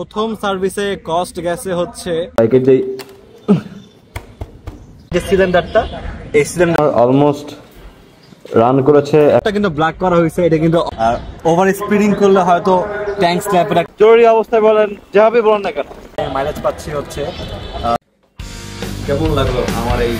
প্রথম সার্ভিসে কস্ট গেছে হচ্ছে বাইকের যে সিলিন্ডারটা, এই সিলিন্ডার অলমোস্ট রান করেছে। এটা কিন্তু ব্ল্যাক করা হয়েছে, এটা কিন্তু ওভার স্পিডিং করলে হয়তো ট্যাঙ্ক স্ল্যাপ জরুরি অবস্থায় বলেন যেভাবে বলেন না কেন মাইলেজ পাচ্ছি হচ্ছে। কেমন লাগলো আমার এই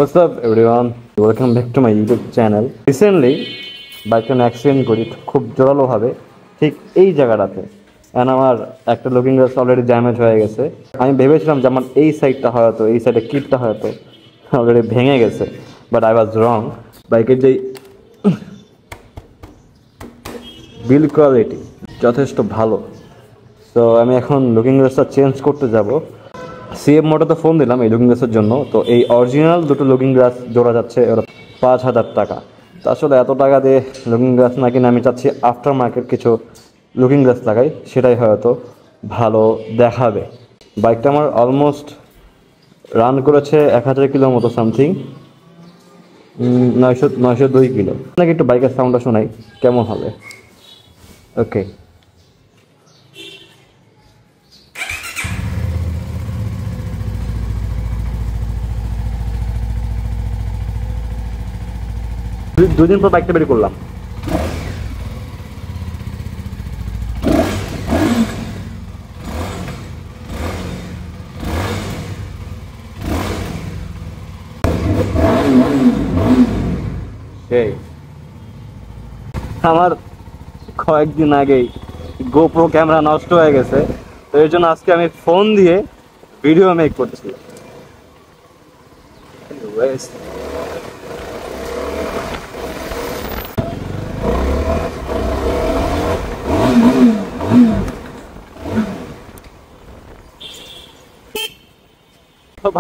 What's up everyone, welcome back to my YouTube channel. Recently বাইকটা অ্যাক্সিডেন্ট করি খুব জোরালো ভাবে ঠিক এই জায়গাটাতে, এন্ড আমার একটা লুকিং গ্লাস অলরেডি ড্যামেজ হয়ে গেছে। আমি ভেবেছিলাম যে আমার এই সাইডটা হয়তো, এই সাইডে কিটটা হয়তো অলরেডি ভেঙে গেছে, বাট আই ওয়াজ রং। বাইকের যে বিল্ড কোয়ালিটি যথেষ্ট ভালো। সো আমি এখন লুকিং গ্লাসটা চেঞ্জ করতে যাব। সিএম মোটরতে ফোন দিলাম এই লুকিং গ্লাসের জন্য। তো এই অরিজিনাল দুটো লুকিং গ্লাস জোড়া যাচ্ছে 5,000 টাকা। তো আসলে এত টাকা দিয়ে লুকিং গ্লাস না কিনে আমি চাচ্ছি আফটার মার্কেট কিছু লুকিং গ্লাস লাগাই, সেটাই হয়তো ভালো দেখাবে। বাইকটা আমার অলমোস্ট রান করেছে 1000 কিলোর মতো, সামথিং 902 কিলো। নাকি একটু বাইকের সাউন্ডটা শোনাই কেমন হবে। ওকে, দুদিন পর বাইকটা বের করলাম। আমার কয়েকদিন আগেই গোপ্রো ক্যামেরা নষ্ট হয়ে গেছে, তো এর জন্য আজকে আমি ফোন দিয়ে ভিডিও মেক করছি।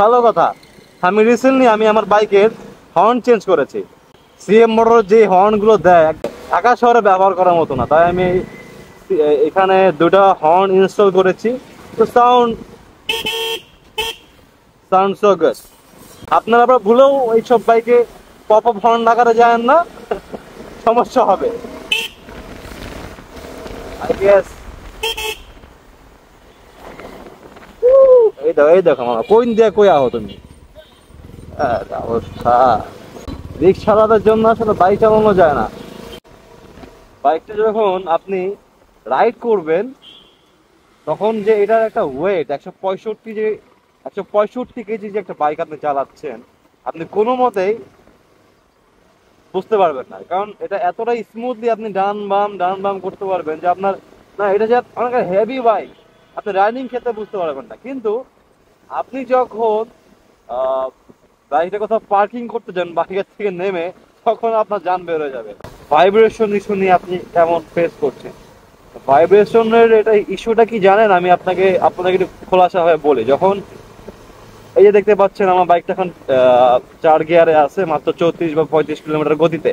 ভালো কথা, আমি রিসেন্টলি আমার বাইকের হর্ন চেঞ্জ করেছি। সিএম মোটর যে হর্নগুলো দেয় ঢাকা শহরে ব্যবহার করার মতো না, তাই আমি এখানে দুটো হর্ন ইনস্টল করেছি। তো সাউন্ড সো গুড। আপনারা আবার ভুলেও এইসব বাইকে পপ আপ হর্ন লাগাতে যায় না, সমস্যা হবে। আই গেস এই দেখো মামা, কোন দিয়ে কই আহো তুমি। অবস্থা, রিক্সাওয়ালাদের জন্য আসলে বাইক চালানো যায় না। বাইকটা যখন আপনি রাইড করবেন তখন যে এটার একটা ওয়েট 165 কেজি যে একটা বাইক আপনি চালাচ্ছেন, আপনি কোনো মতেই বুঝতে পারবেন না। কারণ এটা এতটাই স্মুথলি আপনি ডান বাম করতে পারবেন যে আপনার না, এটা যে অনেক হেভি বাইক, আপনি রাইডিং ক্ষেত্রে বুঝতে পারবেন না। কিন্তু আপনি যখন বাইকটা কোথাও পার্কিং করতে যান বাইকের থেকে নেমে, তখন আপনার জান বের হয়ে যাবে। ভাইব্রেশন ইস্যু নিয়ে আপনি কেমন ফেস করছেন। ভাইব্রেশনের এটা ইস্যুটা কি জানেন, আমি আপনাকে একটু খোলাসাভাবে বলি। যখন এই যে দেখতে পাচ্ছেন আমার বাইকটা এখন 4 গিয়ারে আছে, মাত্র 34 বা 35 কিলোমিটার গতিতে।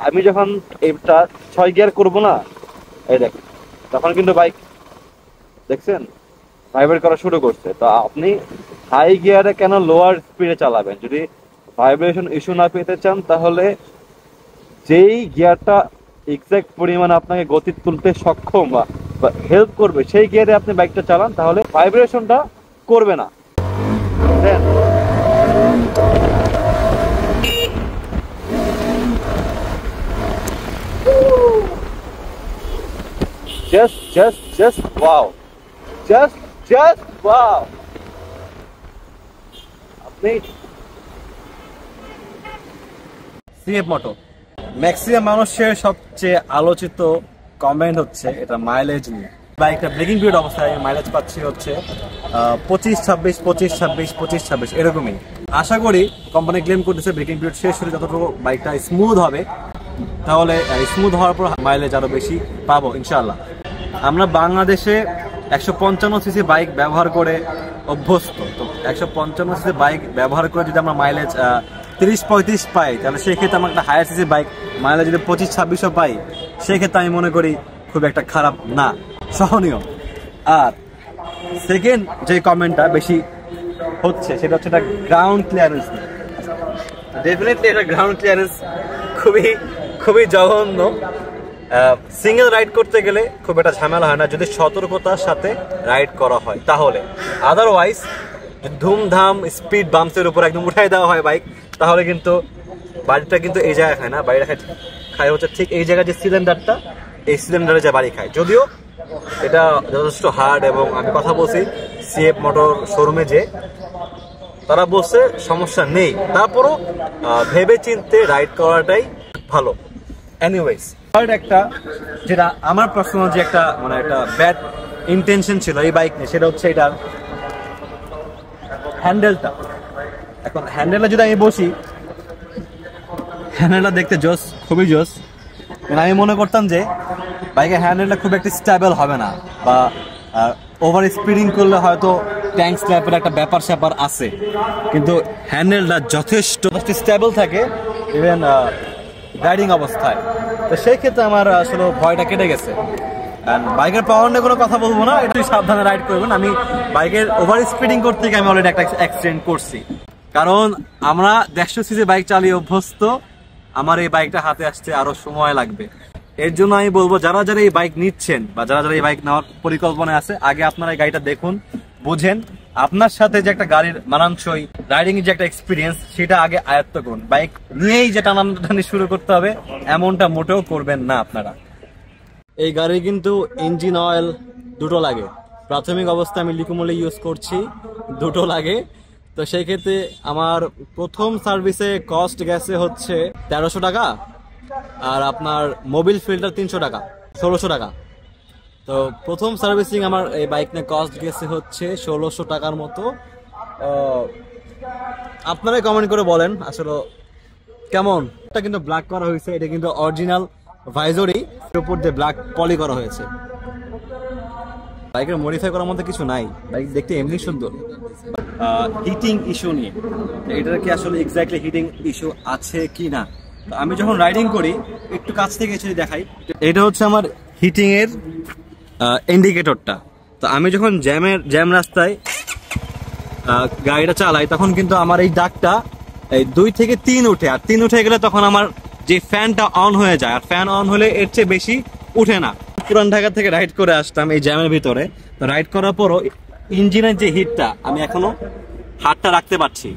আমি যখন এটা 6 গিয়ার করবো না, এই দেখেন, তখন কিন্তু বাইক দেখছেন ভাইব্রেট করা শুরু করছে। তো আপনি হাই গিয়ারে কেন লোয়ার স্পিডে চালাবেন? যদি ভাইব্রেশন ইস্যু না পেতে চান, তাহলে যেই গিয়ারটা এক্সাক্ট পরিমাণে আপনাকে গতি তুলতে সক্ষম বা হেল্প করবে, সেই গিয়ারে আপনি বাইকটা চালান, তাহলে ভাইব্রেশনটা করবে না। Just wow. Just wow. আপনি সিএফ মোটো ম্যাক্সিমাম মানুষের সবচেয়ে আলোচিত কমেন্ট হচ্ছে এটা মাইলেজ নিয়ে। বাইকটা ব্রেকিং পিরিয়ড অবস্থায় মাইলেজ পাচ্ছি হচ্ছে 25-26 এরকমই। আশা করি কোম্পানি ক্লেম করতেছে ব্রেকিং পিরিয়ড শেষ হলে যতটুকু বাইকটা স্মুথ হবে, তাহলে স্মুথ হওয়ার পর মাইলেজ আরো বেশি পাবো ইনশাআল্লাহ। আমরা বাংলাদেশে 155 সিসি বাইক ব্যবহার করে অভ্যস্ত। তো 155 সিসি বাইক ব্যবহার করে যদি আমরা মাইলেজ 30-35 পাই, তাহলে সেক্ষেত্রে আমার একটা হায়ার সিসি বাইক মাইলেজ যদি 25-26 পাই, সেক্ষেত্রে আমি মনে করি খুব একটা খারাপ না। সহনীয়। আর সেকেন্ড যে কমেন্টটা বেশি হচ্ছে সেটা হচ্ছে এটা গ্রাউন্ড ক্লিয়ারেন্স। ডেফিনেটলি এটা গ্রাউন্ড ক্লিয়ারেন্স খুবই খুবই জঘন্য। সিঙ্গেল রাইড করতে গেলে খুব একটা ঝামেলা হয় না যদি সতর্কতার সাথে রাইড করা হয়, তাহলে আদারওয়াইজ ধুমধাম স্পিড বাম্পসের উপর একদম উঠাই দেওয়া হয় বাইক, তাহলে কিন্তু বাড়িটা কিন্তু এই জায়গায় খায় না, বাড়িটা খায় হচ্ছে ঠিক এই জায়গায় যে সিলিন্ডারটা, এই সিলিন্ডারে যে বাড়ি খায়। যদিও এটা যথেষ্ট হার্ড, এবং আমি কথা বলছি সিএফ মোটর শোরুমে যে তারা বলছে সমস্যা নেই, তারপরও ভেবে চিনতে রাইড করাটাই ভালো। এনিওয়েজ, একটা যেটা আমার পার্সোনাল যে একটা মানে একটা ব্যাড ইন্টেনশন ছিল এই বাইক নিয়ে, সেটা হচ্ছে এটার হ্যান্ডেলটা। এখন হ্যান্ডেলটা যদি আমি বসি, হ্যান্ডেলটা দেখতে জোস, খুবই জোস। আমি মনে করতাম যে বাইকের হ্যান্ডেলটা খুব একটা স্টেবল হবে না, বা ওভার স্পিডিং করলে হয়তো ট্যাঙ্ক স্ল্যাপের একটা ব্যাপার স্যাপার আছে, কিন্তু হ্যান্ডেলটা যথেষ্ট স্টেবল থাকে ইভেন রাইডিং অবস্থায়। তো সেই ক্ষেত্রে আমার আসলে ভয়টা কেটে গেছে। বাইকের পাওয়ার নিয়ে কোনো কথা বলবো না, একটু সাবধানে রাইড করবেন। আমি বাইকের ওভার স্পিডিং করতে গিয়ে আমি অলরেডি একটা অ্যাক্সিডেন্ট করছি, কারণ আমরা 150 সিসি বাইক চালিয়ে অভ্যস্ত, আমার এই বাইকটা হাতে আসতে আরো সময় লাগবে। এর জন্য আমি বলবো যারা যারা এই বাইক নিচ্ছেন বা যারা যারা এই বাইক নেওয়ার পরিকল্পনা আছে, আগে আপনারা এই গাড়িটা দেখুন, বুঝেন, আপনার সাথে যে একটা গাড়ির মানানসই রাইডিং এর যে একটা এক্সপিরিয়েন্স সেটা আগে আয়ত্ত করুন। বাইক নিয়েই যে টানাটানি শুরু করতে হবে এমনটা মোটেও করবেন না আপনারা। এই গাড়ি কিন্তু ইঞ্জিন অয়েল দুটো লাগে। প্রাথমিক অবস্থায় আমি লিকুমলে ইউজ করছি, দুটো লাগে। তো সেই ক্ষেত্রে আমার প্রথম সার্ভিসে কস্ট গেছে হচ্ছে 1300 টাকা, আর আপনার মোবিল ফিল্টার 300 টাকা, 1600 টাকা। তো প্রথম সার্ভিসিং আমার এই বাইক নিয়ে কস্ট গেছে হচ্ছে 1600 টাকার মতো। আপনারাই কমেন্ট করে বলেন আসলে কেমন। এটা কিন্তু ব্ল্যাক করা হয়েছে, এটা কিন্তু অরিজিনাল ভাইজরই উপর দিয়ে ব্ল্যাক পলি করা হয়েছে। বাইকের মডিফাই করার মধ্যে কিছু নাই, বাইক দেখতে এমনি সুন্দর। হিটিং ইস্যু নিয়ে, এটার কি আসলে এক্স্যাক্টলি হিটিং ইস্যু আছে কি না, আমি যখন রাইডিং করি একটু কাছ থেকে এসে দেখাই। এটা হচ্ছে আমার হিটিং এর ইন্ডিকেটরটা। তো আমি যখন জ্যাম রাস্তায় গাড়িটা চালাই তখন কিন্তু আমার এই দাগটা এই 2 থেকে 3 উঠে, আর 3 উঠে গেলে তখন আমার যে ফ্যানটা অন হয়ে যায়, আর ফ্যান অন হলে এর চেয়ে বেশি উঠে না। পুরান ঢাকা থেকে রাইড করে আসতাম এই জ্যামের ভিতরে, তো রাইড করার পরও ইঞ্জিনের যে হিটটা আমি এখনো হাতটা রাখতে পারছি,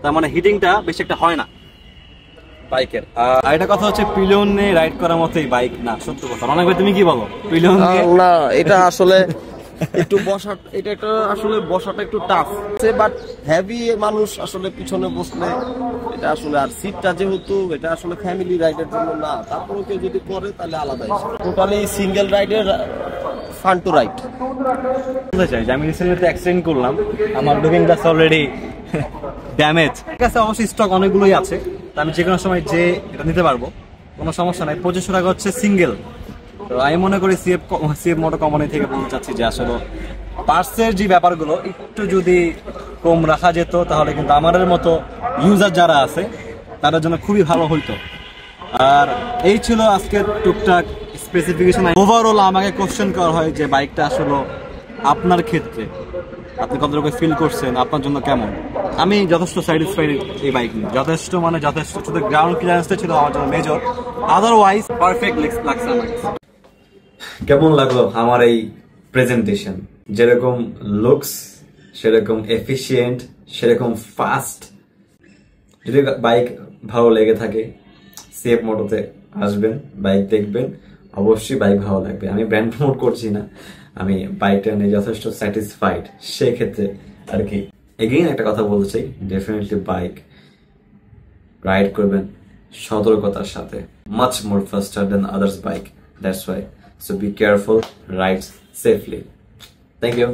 তার মানে হিটিংটা বেশি একটা হয় না বাইকের। আর একটা কথা হচ্ছে পিলিয়ন নিয়ে রাইড করার মতো এই বাইক না, সত্য কথা। অনেক ভাই তুমি কি বলো পিলিয়ন না? এটা আসলে একটু বসা, এটা একটা আসলে বসাটা একটু টাফ, বাট হেভি মানুষ আসলে পিছনে বসলে এটা আসলে, আর সিটটা যেহেতু এটা আসলে ফ্যামিলি রাইডের জন্য না, তারপরে কেউ যদি করে তাহলে আলাদা। টোটালি সিঙ্গেল রাইডের ফান টু রাইড। বলতে চাই যে আমি রিসেন্টলি অ্যাক্সিডেন্ট করলাম, আমার লুকিং গ্লাস অলরেডি ড্যামেজ। ঠিক আছে, অবশ্যই স্টক অনেকগুলোই আছে, তো আমি যে কোনো সময় যে এটা নিতে পারবো, কোনো সমস্যা নাই। 2500 টাকা হচ্ছে সিঙ্গেল। তো আমি মনে করি সিএফ মোটর কোম্পানি থেকে বলতে চাচ্ছি যে আসলে পার্টসের যে ব্যাপারগুলো একটু যদি কম রাখা যেত, তাহলে কিন্তু আমাদের মতো ইউজার যারা আছে তাদের জন্য খুবই ভালো হইতো। আর এই ছিল আজকের টুকটাক স্পেসিফিকেশন। ওভারঅল আমাকে কোশ্চেন করা হয় যে বাইকটা আসলে আপনার ক্ষেত্রে আপনি কতটুকু ফিল করছেন, আপনার জন্য কেমন। আমি যথেষ্ট স্যাটিসফাইড এই বাইক নিয়ে, যথেষ্ট মানে যথেষ্ট। শুধু গ্রাউন্ড ক্লিয়ারেন্সটা ছিল আমার জন্য মেজর, আদারওয়াইজ পারফেক্ট লাগছে আমার। কেমন লাগলো আমার এই প্রেজেন্টেশন? যেরকম লুকস সেরকম এফিশিয়েন্ট, সেরকম ফাস্ট। যদি বাইক ভালো লেগে থাকে সিএফ মোটরতে আসবেন, বাইক দেখবেন, অবশ্যই বাইক ভালো লাগবে। আমি ব্র্যান্ড প্রমোট করছি না, আমি বাইকটা নিয়ে যথেষ্ট স্যাটিসফাইড। সেক্ষেত্রে আর কি এগেইন একটা কথা বলতে চাই, ডেফিনেটলি বাইক রাইড করবেন সতর্কতার সাথে, much more faster than others bike, that's why. So be careful, ride safely. Thank you.